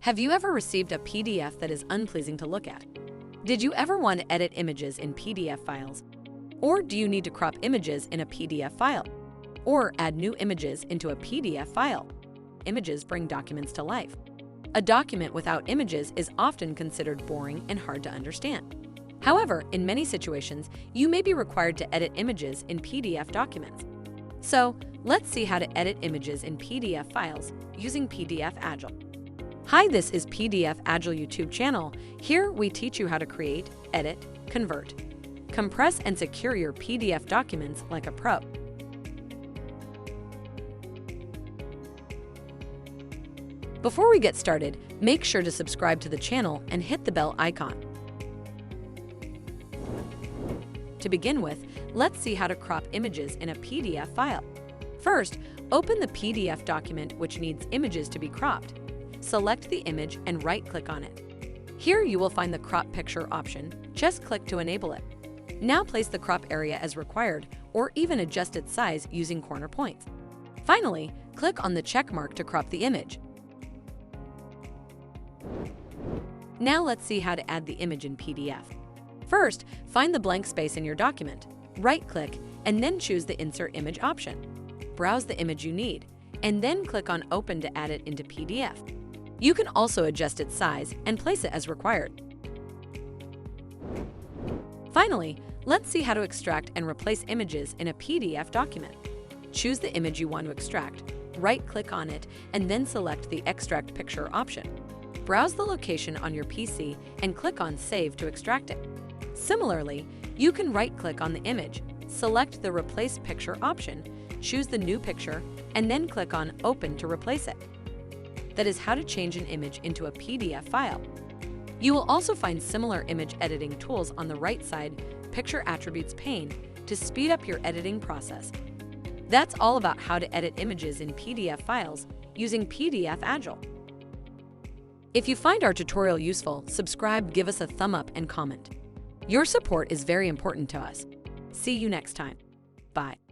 Have you ever received a PDF that is unpleasing to look at? Did you ever want to edit images in PDF files? Or do you need to crop images in a PDF file? Or add new images into a PDF file? Images bring documents to life. A document without images is often considered boring and hard to understand. However, in many situations, you may be required to edit images in PDF documents. So, let's see how to edit images in PDF files using pdfagile. Hi, this is pdfagile YouTube channel. Here we teach you how to create, edit, convert, compress and secure your PDF documents like a pro. Before we get started, make sure to subscribe to the channel and hit the bell icon. To begin with, let's see how to crop images in a PDF file. First, open the PDF document which needs images to be cropped. Select the image and right-click on it. Here you will find the crop picture option. Just click to enable it. Now place the crop area as required or even adjust its size using corner points. Finally, click on the check mark to crop the image. Now let's see how to add the image in PDF. First, find the blank space in your document. Right-click and then choose the Insert Image option. Browse the image you need, and then click on Open to add it into PDF. You can also adjust its size and place it as required. Finally, let's see how to extract and replace images in a PDF document. Choose the image you want to extract, right-click on it, and then select the Extract Picture option. Browse the location on your PC and click on Save to extract it. Similarly, you can right-click on the image, select the Replace Picture option, choose the new picture, and then click on Open to replace it. That is how to change an image into a PDF file. You will also find similar image editing tools on the right side Picture Attributes pane to speed up your editing process. That's all about how to edit images in PDF files using pdfagile. If you find our tutorial useful, subscribe, give us a thumb up, and comment. Your support is very important to us. See you next time. Bye.